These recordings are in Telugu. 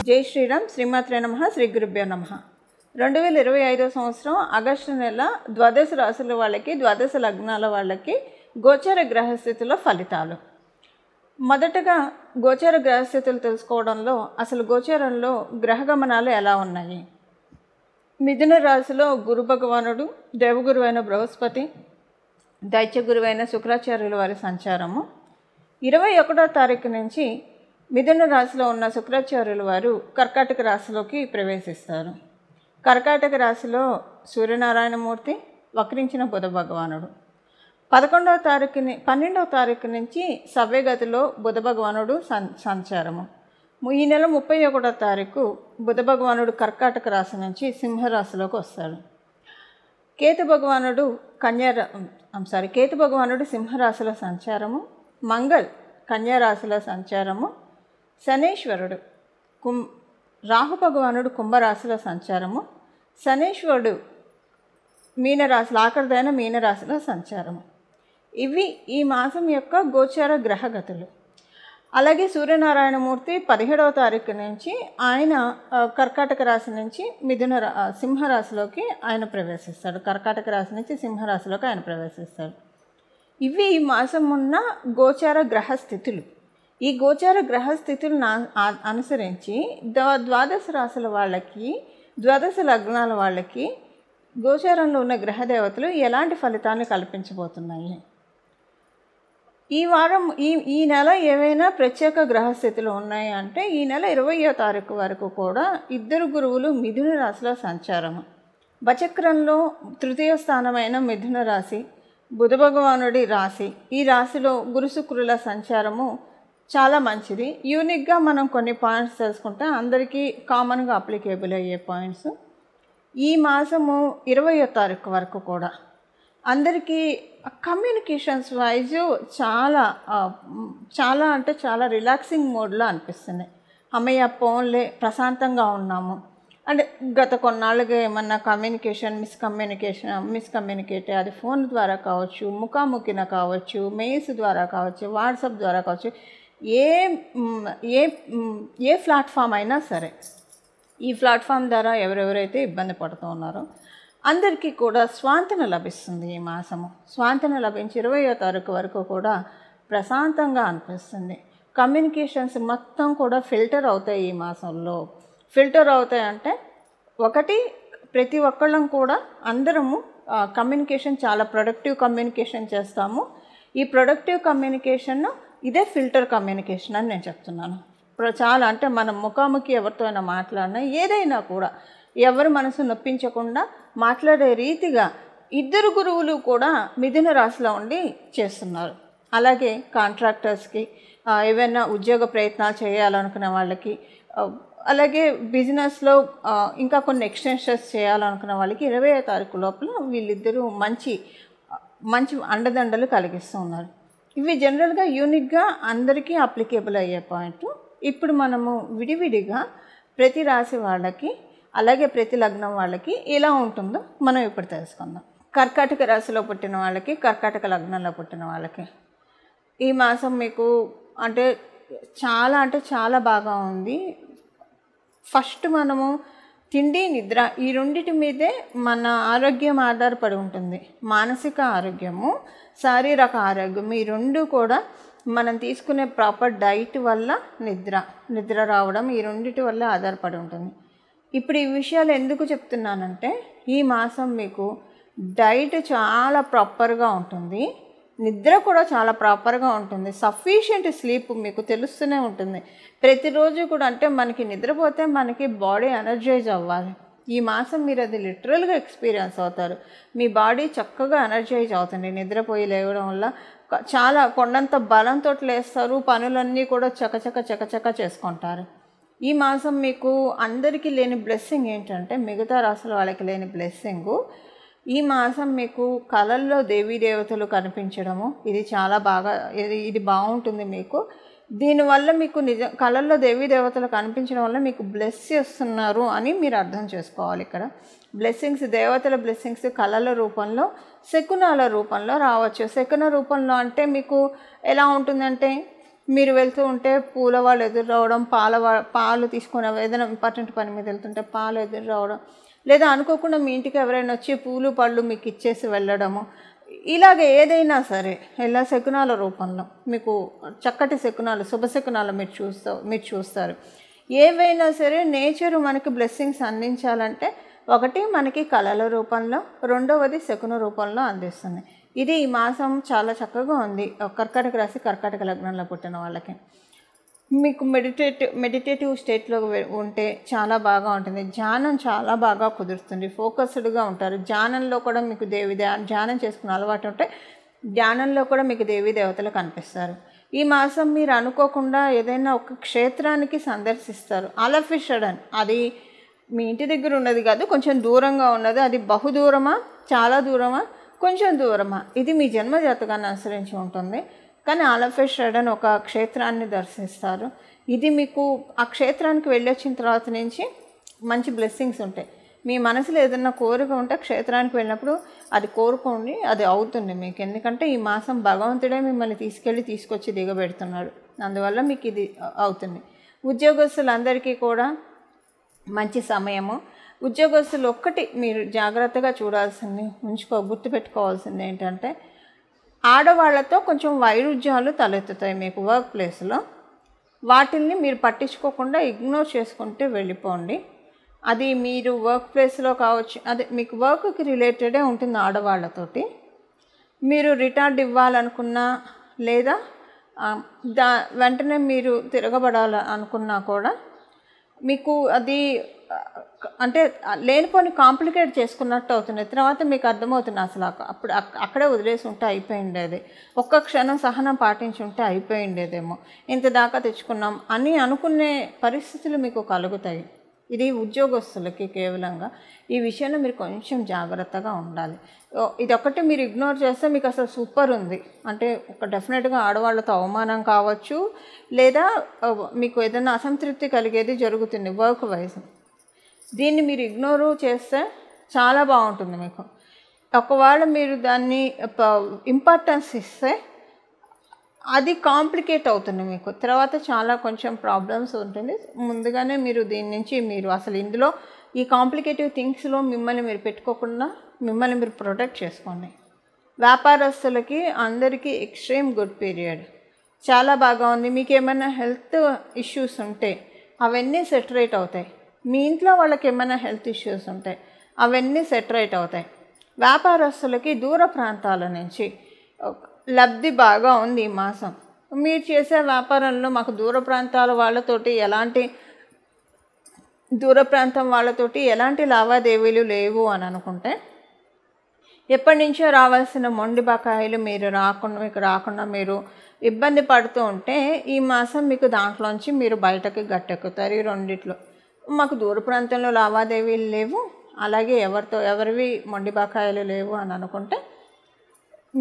జై శ్రీరామ్. శ్రీమాత్రే నమః. శ్రీ గురుభ్యో నమః. 2025 సంవత్సరం ఆగస్టు నెల ద్వాదశ రాశుల వాళ్ళకి, ద్వాదశ లగ్నాల వాళ్ళకి గోచర గ్రహస్థితుల ఫలితాలు. మొదటగా గోచర గ్రహస్థితులు తెలుసుకోవడంలో అసలు గోచరంలో గ్రహగమనాలు ఎలా ఉన్నాయి. మిథున రాశిలో గురు భగవానుడు, దేవగురువైన బృహస్పతి, దైత్య గురువైన శుక్రాచార్యుల వారి సంచారము. 21వ తారీఖు నుంచి మిథున రాశిలో ఉన్న శుక్రాచార్యుల వారు కర్కాటక రాశిలోకి ప్రవేశిస్తారు. కర్కాటక రాశిలో సూర్యనారాయణమూర్తి, వక్రించిన బుధ భగవానుడు. 12వ తారీఖు నుంచి సవ్యగతిలో బుధ భగవానుడు సంచారము. ఈ నెల 31వ తారీఖు బుధ భగవానుడు కర్కాటక రాశి నుంచి సింహరాశిలోకి వస్తాడు. కేతు భగవానుడు సింహరాశిలో సంచారము. మంగళ్ కన్యారాశిలో సంచారము. శనేశ్వరుడు రాహు భగవానుడు కుంభరాశిలో సంచారము. శనేశ్వరుడు మీనరాశిలో ఆఖరిదైన మీనరాశిలో సంచారము. ఇవి ఈ మాసం యొక్క గోచార గ్రహగతులు. అలాగే సూర్యనారాయణమూర్తి 17వ తారీఖు నుంచి ఆయన కర్కాటక రాశి నుంచి సింహరాశిలోకి ఆయన ప్రవేశిస్తాడు. కర్కాటక రాశి నుంచి సింహరాశిలోకి ఆయన ప్రవేశిస్తాడు. ఇవి ఈ మాసం ఉన్న గోచార గ్రహస్థితులు. ఈ గోచార గ్రహస్థితులను అనుసరించి ద్వాదశ రాశుల వాళ్ళకి, ద్వాదశ లగ్నాల వాళ్ళకి గోచారంలో ఉన్న గ్రహదేవతలు ఎలాంటి ఫలితాన్ని కల్పించబోతున్నాయి. ఈ వారం ఈ నెల ఏవైనా ప్రత్యేక గ్రహస్థితులు ఉన్నాయి అంటే ఈ నెల 20వ తారీఖు వరకు కూడా 2 గురువులు మిథున రాశిలో సంచారము. బచక్రంలో 3వ స్థానమైన మిథున రాశి బుధ భగవానుడి రాశి. ఈ రాశిలో గురు శుక్రుల సంచారము చాలా మంచిది. యూనిక్గా మనం కొన్ని పాయింట్స్ తెలుసుకుంటే అందరికీ కామన్గా అప్లికేబుల్ అయ్యే పాయింట్స్. ఈ మాసము 20వ తారీఖు వరకు కూడా అందరికీ కమ్యూనికేషన్స్ వైజ్ చాలా అంటే చాలా రిలాక్సింగ్ మోడ్లో అనిపిస్తుంది. అమ్మయ్య పోన్లే ప్రశాంతంగా ఉన్నాము అంటే గత కొన్నాళ్ళుగా ఏమన్నా మిస్కమ్యూనికేట్ అది ఫోన్ ద్వారా కావచ్చు, ముఖాముఖిన కావచ్చు, మెయిల్స్ ద్వారా కావచ్చు, వాట్సాప్ ద్వారా కావచ్చు, ఏ ప్లాట్ఫామ్ అయినా సరే ఈ ప్లాట్ఫామ్ ద్వారా ఎవరెవరైతే ఇబ్బంది పడుతూ ఉన్నారో అందరికీ కూడా స్వాంతన లభిస్తుంది. ఈ మాసము స్వాంతన లభించి 20వ తారీఖు వరకు కూడా ప్రశాంతంగా అనిపిస్తుంది. కమ్యూనికేషన్స్ మొత్తం కూడా ఫిల్టర్ అవుతాయి. ఈ మాసంలో ఫిల్టర్ అవుతాయంటే ఒకటి, ప్రతి ఒక్కళ్ళం కూడా అందరము కమ్యూనికేషన్ చాలా ప్రొడక్టివ్ కమ్యూనికేషన్ చేస్తాము. ఈ ప్రొడక్టివ్ కమ్యూనికేషన్ ఇదే ఫిల్టర్ కమ్యూనికేషన్ అని నేను చెప్తున్నాను. చాలా అంటే మనం ముఖాముఖి ఎవరితో అయినా మాట్లాడినా ఏదైనా కూడా ఎవరు మనసు నొప్పించకుండా మాట్లాడే రీతిగా 2 గురువులు కూడా మిథున రాశిలో ఉండి చేస్తున్నారు. అలాగే కాంట్రాక్టర్స్కి, ఏవైనా ఉద్యోగ ప్రయత్నాలు చేయాలనుకునే వాళ్ళకి, అలాగే బిజినెస్లో ఇంకా కొన్ని ఎక్స్టెన్షన్స్ చేయాలనుకున్న వాళ్ళకి 20వ తారీఖు లోపల వీళ్ళిద్దరూ మంచి అండదండలు కలిగిస్తూ ఉన్నారు. ఇవి జనరల్గా యూనిక్గా అందరికీ అప్లికేబుల్ అయ్యే పాయింట్. ఇప్పుడు మనము విడివిడిగా ప్రతి రాశి వాళ్ళకి అలాగే ప్రతి లగ్నం వాళ్ళకి ఎలా ఉంటుందో మనం ఇప్పుడు తెలుసుకుందాం. కర్కాటక రాశిలో పుట్టిన వాళ్ళకి, కర్కాటక లగ్నంలో పుట్టిన వాళ్ళకి ఈ మాసం మీకు అంటే చాలా బాగా ఉంది. ఫస్ట్ మనము తిండి, నిద్ర ఈ రెండిటి మీదే మన ఆరోగ్యం ఆధారపడి ఉంటుంది. మానసిక ఆరోగ్యము, శారీరక ఆరోగ్యం ఈ రెండు కూడా మనం తీసుకునే ప్రాపర్ డైట్ వల్ల నిద్ర రావడం ఈ రెండిటి వల్ల ఆధారపడి ఉంటుంది. ఇప్పుడు ఈ విషయాలు ఎందుకు చెప్తున్నానంటే ఈ మాసం మీకు డైట్ చాలా ప్రాపర్గా ఉంటుంది, నిద్ర కూడా చాలా ప్రాపర్గా ఉంటుంది. సఫిషియెంట్ స్లీప్ మీకు తెలుస్తూనే ఉంటుంది ప్రతిరోజు కూడా. అంటే మనకి నిద్రపోతే మనకి బాడీ ఎనర్జైజ్ అవ్వాలి. ఈ మాసం మీరు అది లిటరల్గా ఎక్స్పీరియన్స్ అవుతారు. మీ బాడీ చక్కగా ఎనర్జైజ్ అవుతుంది నిద్రపోయి లేవడం వల్ల. చాలా కొండంత బలంతో లేస్తారు, పనులన్నీ కూడా చకచక చేసుకుంటారు. ఈ మాసం మీకు అందరికీ లేని బ్లెస్సింగ్ ఏంటంటే మిగతా రాశుల వాళ్ళకి లేని బ్లెస్సింగు ఈ మాసం మీకు కళల్లో దేవతలు కనిపించడము ఇది చాలా బాగా ఇది బాగుంటుంది మీకు. దీనివల్ల మీకు కళల్లో దేవతలు కనిపించడం వల్ల మీకు బ్లెస్ చేస్తున్నారు అని మీరు అర్థం చేసుకోవాలి. ఇక్కడ దేవతల బ్లెస్సింగ్స్ కళల రూపంలో, శకునాల రూపంలో రావచ్చు. శకున రూపంలో అంటే మీకు ఎలా ఉంటుందంటే మీరు వెళ్తూ ఉంటే పూల వాళ్ళు ఎదురు రావడం, పాలు తీసుకొని ఏదైనా ఇంపార్టెంట్ పని మీద వెళ్తుంటే పాలు ఎదురు రావడం, లేదా అనుకోకుండా మీ ఇంటికి ఎవరైనా వచ్చి పూలు పళ్ళు మీకు ఇచ్చేసి వెళ్ళడము, ఇలాగ ఏదైనా సరే ఇలా శకునాల రూపంలో మీకు చక్కటి శకునాలు, శుభశకునాలు మీరు చూస్తారు. ఏవైనా సరే నేచరు మనకి బ్లెస్సింగ్స్ అందించాలంటే ఒకటి మనకి కళల రూపంలో, రెండవది శకున రూపంలో అందిస్తుంది. ఇది ఈ మాసం చాలా చక్కగా ఉంది కర్కాటక రాశి, కర్కాటక లగ్నంలో పుట్టిన వాళ్ళకి. మీకు మెడిటేటివ్ స్టేట్లో ఉంటే చాలా బాగా ఉంటుంది. ధ్యానం చాలా బాగా కుదురుతుంది, ఫోకస్డ్గా ఉంటారు. ధ్యానంలో కూడా మీకు ధ్యానం చేసుకునే అలవాటు ఉంటే ధ్యానంలో కూడా మీకు దేవీ దేవతలు కనిపిస్తారు. ఈ మాసం మీరు అనుకోకుండా ఏదైనా ఒక క్షేత్రానికి సందర్శిస్తారు. అలఫిషడన్, అది మీ ఇంటి దగ్గర ఉన్నది కాదు, కొంచెం దూరంగా ఉన్నది. అది బహుదూరమా, చాలా దూరమా, కొంచెం దూరమా, ఇది మీ జన్మజాతకాన్ని అనుసరించి ఉంటుంది. కానీ అలఫిషడన్ ఒక క్షేత్రాన్ని దర్శిస్తారు. ఇది మీకు ఆ క్షేత్రానికి వెళ్ళొచ్చిన తర్వాత నుంచి మంచి బ్లెస్సింగ్స్ ఉంటాయి. మీ మనసులో ఏదైనా కోరిక ఉంటే క్షేత్రానికి వెళ్ళినప్పుడు అది కోరుకోండి, అది అవుతుంది మీకు. ఎందుకంటే ఈ మాసం భగవంతుడే మిమ్మల్ని తీసుకొచ్చి దిగబెడుతున్నాడు. అందువల్ల మీకు ఇది అవుతుంది. ఉద్యోగస్తులందరికీ కూడా మంచి సమయము. ఉద్యోగస్తులు ఒక్కటి మీరు జాగ్రత్తగా గుర్తుపెట్టుకోవాల్సింది ఏంటంటే ఆడవాళ్లతో కొంచెం వైరుధ్యాలు తలెత్తుతాయి మీకు వర్క్ ప్లేస్లో. వాటిల్ని మీరు పట్టించుకోకుండా ఇగ్నోర్ చేసుకుంటే వెళ్ళిపోండి. అది మీరు వర్క్ ప్లేస్లో కావచ్చు, అది మీకు వర్క్కి రిలేటెడే ఉంటుంది. ఆడవాళ్ళతోటి మీరు రిటార్డ్ ఇవ్వాలనుకున్నా లేదా వెంటనే మీరు తిరగబడాలి అనుకున్నా కూడా మీకు అది అంటే లేనిపోని కాంప్లికేట్ చేసుకున్నట్టు అవుతుంది. తర్వాత మీకు అర్థమవుతుంది అసలు అప్పుడు అక్కడే వదిలేసి ఉంటే అయిపోయిండేది, ఒక్క క్షణం సహనం పాటించి ఉంటే అయిపోయిండేదేమో, ఇంత దాకా తెచ్చుకున్నాం అని అనుకునే పరిస్థితులు మీకు కలుగుతాయి. ఇది ఉద్యోగస్తులకి కేవలంగా. ఈ విషయంలో మీరు కొంచెం జాగ్రత్తగా ఉండాలి. ఇదొక్కటి మీరు ఇగ్నోర్ చేస్తే మీకు అసలు సూపర్ ఉంది. అంటే ఒక డెఫినెట్గా ఆడవాళ్ళతో అవమానం కావచ్చు, లేదా మీకు ఏదైనా అసంతృప్తి కలిగేది జరుగుతుంది వర్క్ వైజ్. దీన్ని మీరు ఇగ్నోరు చేస్తే చాలా బాగుంటుంది మీకు. ఒకవేళ మీరు దాన్ని ఇంపార్టెన్స్ ఇస్తే అది కాంప్లికేట్ అవుతుంది మీకు. తర్వాత చాలా కొంచెం ప్రాబ్లమ్స్ ఉంటుంది. ముందుగానే మీరు దీని నుంచి మీరు అసలు ఇందులో ఈ కాంప్లికేటివ్ థింగ్స్లో మిమ్మల్ని మీరు పెట్టుకోకుండా మిమ్మల్ని మీరు ప్రొటెక్ట్ చేసుకోండి. వ్యాపారస్తులకి అందరికీ ఎక్స్ట్రీమ్ గుడ్ పీరియడ్, చాలా బాగా ఉంది. మీకు ఏమైనా హెల్త్ ఇష్యూస్ ఉంటే అవన్నీ సెటరేట్ అవుతాయి. మీ ఇంట్లో వాళ్ళకి ఏమైనా హెల్త్ ఇష్యూస్ ఉంటాయి, అవన్నీ సెటరేట్ అవుతాయి. వ్యాపారస్తులకి దూర ప్రాంతాల నుంచి లబ్ధి బాగా ఉంది ఈ మాసం. మీరు చేసే వ్యాపారంలో మాకు దూర ప్రాంతం వాళ్ళతోటి ఎలాంటి లావాదేవీలు లేవు అని అనుకుంటే, ఎప్పటి నుంచో రావాల్సిన మొండి బకాయిలు మీకు రాకుండా మీరు ఇబ్బంది పడుతూ ఉంటే ఈ మాసం మీకు దాంట్లోంచి మీరు బయటకి గట్టెక్కుతారు. ఈ రెండిట్లో మాకు దూర ప్రాంతంలో లావాదేవీలు లేవు, అలాగే ఎవరివి మొండి బకాయిలు లేవు అని అనుకుంటే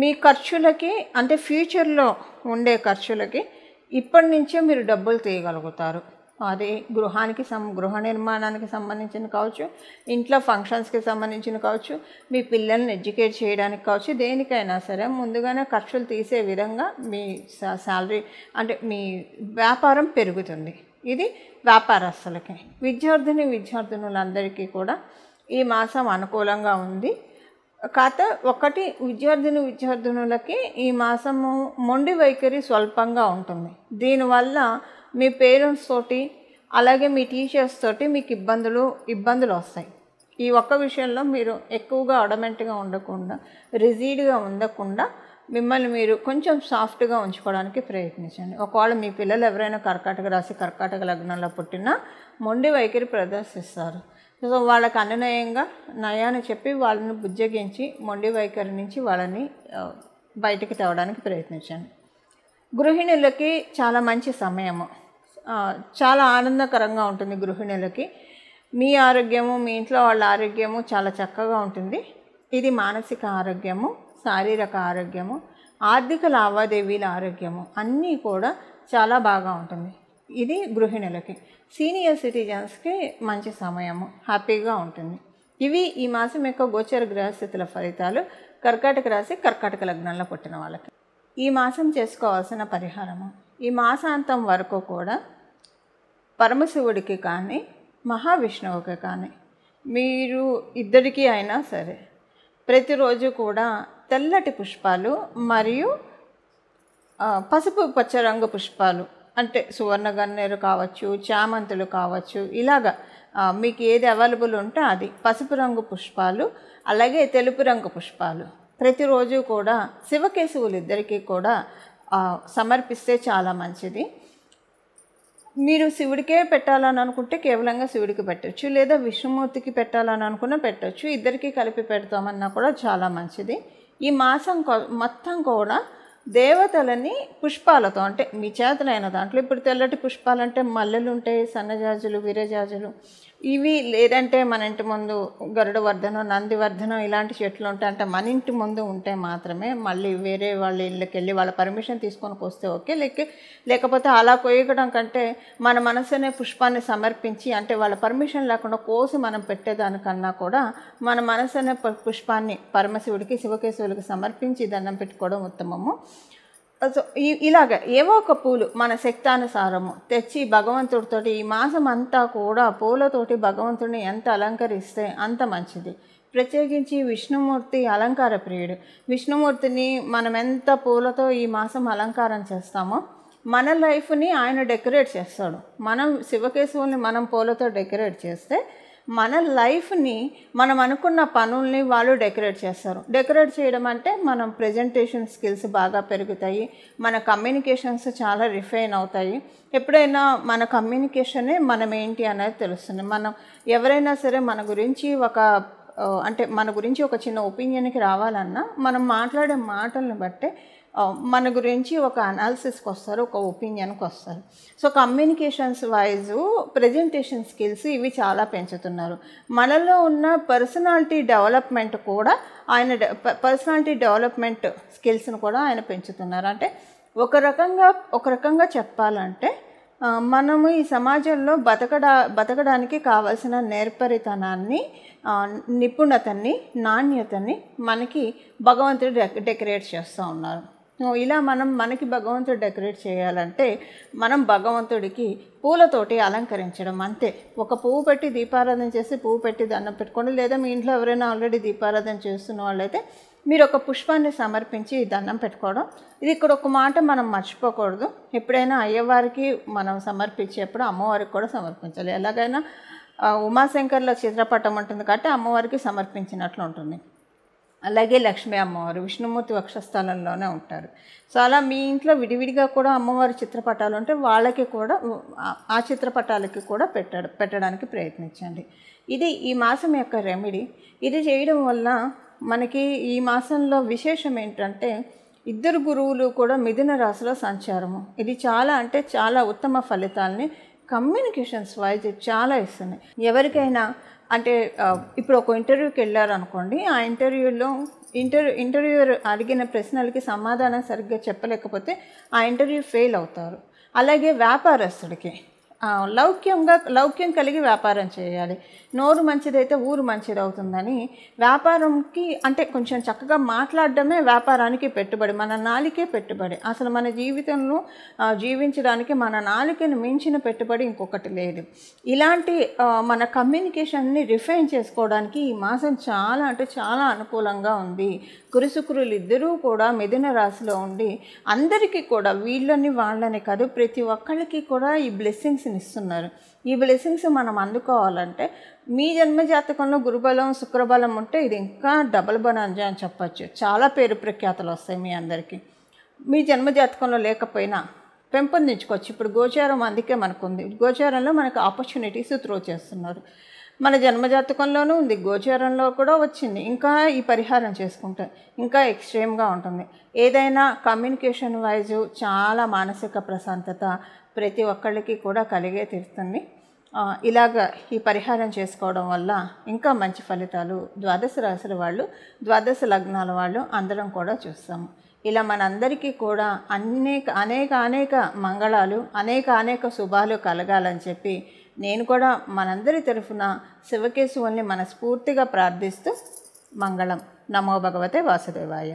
మీ ఖర్చులకి, అంటే ఫ్యూచర్లో ఉండే ఖర్చులకి ఇప్పటి నుంచే మీరు డబ్బులు తీయగలుగుతారు. అది గృహ నిర్మాణానికి సంబంధించిన కావచ్చు, ఇంట్లో ఫంక్షన్స్కి సంబంధించిన కావచ్చు, మీ పిల్లల్ని ఎడ్యుకేట్ చేయడానికి కావచ్చు, దేనికైనా సరే ముందుగానే ఖర్చులు తీసే విధంగా మీ శాలరీ అంటే మీ వ్యాపారం పెరుగుతుంది. ఇది వ్యాపారస్తులకి. విద్యార్థినులందరికీ కూడా ఈ మాసం అనుకూలంగా ఉంది. కాకపోతే ఒకటి విద్యార్థినులకి ఈ మాసము మొండి వైఖరి స్వల్పంగా ఉంటుంది. దీనివల్ల మీ పేరెంట్స్ తోటి అలాగే మీ టీచర్స్ తోటి మీకు ఇబ్బందులు వస్తాయి. ఈ ఒక్క విషయంలో మీరు ఎక్కువగా అడమెంట్గా ఉండకుండా, రిజిడ్గా ఉండకుండా మిమ్మల్ని మీరు కొంచెం సాఫ్ట్గా ఉంచుకోవడానికి ప్రయత్నించండి. ఒకవేళ మీ పిల్లలు ఎవరైనా కర్కాటక రాశి, కర్కాటక లగ్నంలో పుట్టినా మొండి వైఖరి ప్రదర్శిస్తారు. సో వాళ్ళకి నయాన్ని చెప్పి వాళ్ళని బుజ్జగించి మొండి వైఖరి నుంచి వాళ్ళని బయటికి తేవడానికి ప్రయత్నించండి. గృహిణులకి చాలా మంచి సమయము, చాలా ఆనందకరంగా ఉంటుంది. గృహిణులకి మీ ఆరోగ్యము, మీ ఇంట్లో వాళ్ళ ఆరోగ్యము చాలా చక్కగా ఉంటుంది. ఇది మానసిక ఆరోగ్యము, శారీరక ఆరోగ్యము, ఆర్థిక లావాదేవీల ఆరోగ్యము అన్నీ కూడా చాలా బాగా ఉంటుంది. ఇది గృహిణులకి. సీనియర్ సిటిజన్స్కి మంచి సమయము, హ్యాపీగా ఉంటుంది. ఇవి ఈ మాసం యొక్క గోచర గ్రహస్థితుల ఫలితాలు కర్కాటక రాశి, కర్కాటక లగ్నంలో పుట్టిన వాళ్ళకి. ఈ మాసం చేసుకోవాల్సిన పరిహారము: ఈ మాసాంతం వరకు కూడా పరమశివుడికి కానీ మహావిష్ణువుకి కానీ మీరు ఇద్దరికీ అయినా సరే ప్రతిరోజు కూడా తెల్లటి పుష్పాలు మరియు పసుపు పచ్చ రంగు పుష్పాలు అంటే సువర్ణ గన్నేరు కావచ్చు, చామంతులు కావచ్చు, ఇలాగా మీకు ఏది అవైలబుల్ ఉంటే అది పసుపు రంగు పుష్పాలు, అలాగే తెలుపు రంగు పుష్పాలు ప్రతిరోజు కూడా శివకేశవులు ఇద్దరికీ కూడా సమర్పిస్తే చాలా మంచిది. మీరు శివుడికే పెట్టాలని అనుకుంటే కేవలంగా శివుడికి పెట్టచ్చు, లేదా విష్ణుమూర్తికి పెట్టాలని అనుకున్నా పెట్టచ్చు. ఇద్దరికీ కలిపి పెడతామన్నా కూడా చాలా మంచిది. ఈ మాసం మొత్తం కూడా దేవతలని పుష్పాలతో అంటే మీ చేతనైన దాంట్లో ఇప్పుడు తెల్లటి పుష్పాలంటే మల్లెలు ఉంటాయి, సన్నజాజులు, విరజాజులు, ఇవి లేదంటే మన ఇంటి ముందు గరుడవర్ధనం, నందివర్ధనం ఇలాంటి చెట్లు ఉంటాయి. అంటే మన ఇంటి ముందు ఉంటే మాత్రమే, మళ్ళీ వేరే వాళ్ళ ఇళ్ళకి వెళ్ళి వాళ్ళ పర్మిషన్ తీసుకొని వస్తే ఓకే. లేకపోతే అలా కోయడం కంటే మన మనసునే పుష్పాన్ని సమర్పించి అంటే వాళ్ళ పర్మిషన్ లేకుండా కోసి మనం పెట్టేదానికన్నా కూడా మన మనసునే పుష్పాన్ని పరమశివుడికి శివకేశవులకి సమర్పించి దండం పెట్టుకోవడం ఉత్తమము. సో ఇలాగ ఏవో ఒక పూలు మన శక్తానుసారము తెచ్చి భగవంతుడితో ఈ మాసం అంతా కూడా పూలతోటి భగవంతుడిని ఎంత అలంకరిస్తే అంత మంచిది. ప్రత్యేకించి విష్ణుమూర్తి అలంకార ప్రియుడు. విష్ణుమూర్తిని మనం ఎంత పూలతో ఈ మాసం అలంకారం చేస్తామో మన లైఫ్ని ఆయన డెకరేట్ చేస్తాడు. మనం శివకేశవుల్ని మనం పూలతో డెకరేట్ చేస్తే మన లైఫ్ని మనం అనుకున్న పనుల్ని వాళ్ళు డెకరేట్ చేస్తారు. డెకరేట్ చేయడం అంటే మనం ప్రజెంటేషన్ స్కిల్స్ బాగా పెరుగుతాయి, మన కమ్యూనికేషన్స్ చాలా రిఫైన్ అవుతాయి. ఎప్పుడైనా మన కమ్యూనికేషనే మనం ఏంటి అనేది తెలుస్తుంది. మనం ఎవరైనా సరే మన గురించి మన గురించి ఒక చిన్న ఒపీనియన్కి రావాలన్నా మనం మాట్లాడే మాటలను బట్టే మన గురించి ఒక అనాలిసిస్కి వస్తారు, ఒక ఒపీనియన్కి వస్తారు. So communications wise presentation skills ఇవి చాలా పెంచుతున్నారు. మనలో ఉన్న పర్సనాలిటీ డెవలప్మెంట్ కూడా పర్సనాలిటీ డెవలప్మెంట్ స్కిల్స్ని కూడా ఆయన పెంచుతున్నారు. అంటే ఒక రకంగా చెప్పాలంటే మనము ఈ సమాజంలో బతకడానికి కావాల్సిన నేర్పరితనాన్ని, నిపుణతని, నాణ్యతని మనకి భగవంతుడు డెకరేట్ చేస్తూ ఉన్నారు. ఇలా మనకి భగవంతుడు డెకరేట్ చేయాలంటే మనం భగవంతుడికి పూలతోటి అలంకరించడం అంతే. ఒక పువ్వు పెట్టి దీపారాధన చేసి పువ్వు పెట్టి దండం పెట్టుకోండి, లేదా మీ ఇంట్లో ఎవరైనా ఆల్రెడీ దీపారాధన చేస్తున్న వాళ్ళైతే మీరు ఒక పుష్పాన్ని సమర్పించి దండం పెట్టుకోవడం. ఇది ఇక్కడ ఒక మాట మనం మర్చిపోకూడదు. ఎప్పుడైనా అయ్యవారికి మనం సమర్పించేప్పుడు అమ్మవారికి కూడా సమర్పించాలి. ఎలాగైనా ఉమాశంకర్ల చిత్రపటం ఉంటుంది కాబట్టి అమ్మవారికి సమర్పించినట్లు ఉంటుంది. అలాగే లక్ష్మీ అమ్మవారు విష్ణుమూర్తి వక్షస్థలంలోనే ఉంటారు. సో అలా మీ ఇంట్లో విడివిడిగా కూడా అమ్మవారి చిత్రపటాలు ఉంటే వాళ్ళకి కూడా ఆ చిత్రపటాలకి కూడా పెట్టడానికి ప్రయత్నించండి. ఇది ఈ మాసం యొక్క రెమెడీ. ఇది చేయడం వల్ల మనకి ఈ మాసంలో విశేషం ఏంటంటే ఇద్దరు గురువులు కూడా మిథున రాశిలో సంచారము. ఇది చాలా ఉత్తమ ఫలితాలని కమ్యూనికేషన్స్ వైజ్ చాలా ఇస్తున్నాయి. ఎవరికైనా అంటే ఇప్పుడు ఒక ఇంటర్వ్యూకి వెళ్ళారనుకోండి, ఆ ఇంటర్వ్యూయర్ అడిగిన ప్రశ్నలకి సమాధానం సరిగ్గా చెప్పలేకపోతే ఆ ఇంటర్వ్యూ ఫెయిల్ అవుతారు. అలాగే వ్యాపారస్తుడికి లౌక్యం కలిగి వ్యాపారం చేయాలి. నోరు మంచిదైతే ఊరు మంచిది అవుతుందని వ్యాపారంకి అంటే కొంచెం చక్కగా మాట్లాడడమే వ్యాపారానికి పెట్టుబడి. మన నాలికే పెట్టుబడి. అసలు మన జీవితంలో జీవించడానికి మన నాలికను మించిన పెట్టుబడి ఇంకొకటి లేదు. ఇలాంటి మన కమ్యూనికేషన్ని రిఫైన్ చేసుకోవడానికి ఈ మాసం చాలా అనుకూలంగా ఉంది. గురుశుక్రులు ఇద్దరూ కూడా మిథున రాశిలో ఉండి అందరికీ కూడా వీళ్ళని వాళ్ళని కాదు ప్రతి ఒక్కళ్ళకి కూడా ఈ బ్లెస్సింగ్స్ని ఇస్తున్నారు. ఈ బ్లెస్సింగ్స్ మనం అందుకోవాలంటే మీ జన్మజాతకంలో గురుబలం శుక్రబలం ఉంటే ఇది ఇంకా డబల్ బనాంజా అని చెప్పచ్చు. చాలా పేరు ప్రఖ్యాతలు వస్తాయి మీ అందరికీ. మీ జన్మజాతకంలో లేకపోయినా పెంపొందించుకోవచ్చు. ఇప్పుడు గోచారం అందుకే మనకుంది. గోచారంలో మనకు ఆపర్చునిటీస్ త్రో చేస్తున్నారు. మన జన్మజాతకంలోనూ ఉంది, గోచారంలో కూడా వచ్చింది. ఇంకా ఈ పరిహారం చేసుకుంటే ఇంకా ఎక్స్ట్రీమ్గా ఉంటుంది. ఏదైనా కమ్యూనికేషన్ వైజు చాలా మానసిక ప్రశాంతత ప్రతి ఒక్కళ్ళకి కూడా కలిగే తీరుతుంది. ఇలాగ ఈ పరిహారం చేసుకోవడం వల్ల ఇంకా మంచి ఫలితాలు ద్వాదశ రాశుల వాళ్ళు, ద్వాదశ లగ్నాల వాళ్ళు అందరం కూడా చూస్తాము. ఇలా మనందరికీ కూడా అనేక మంగళాలు, అనేక శుభాలు కలగాలని చెప్పి నేను కూడా మనందరి తరఫున శివకేశవుల్ని మనస్ఫూర్తిగా ప్రార్థిస్తూ మంగళం. నమో భగవతే వాసుదేవాయ.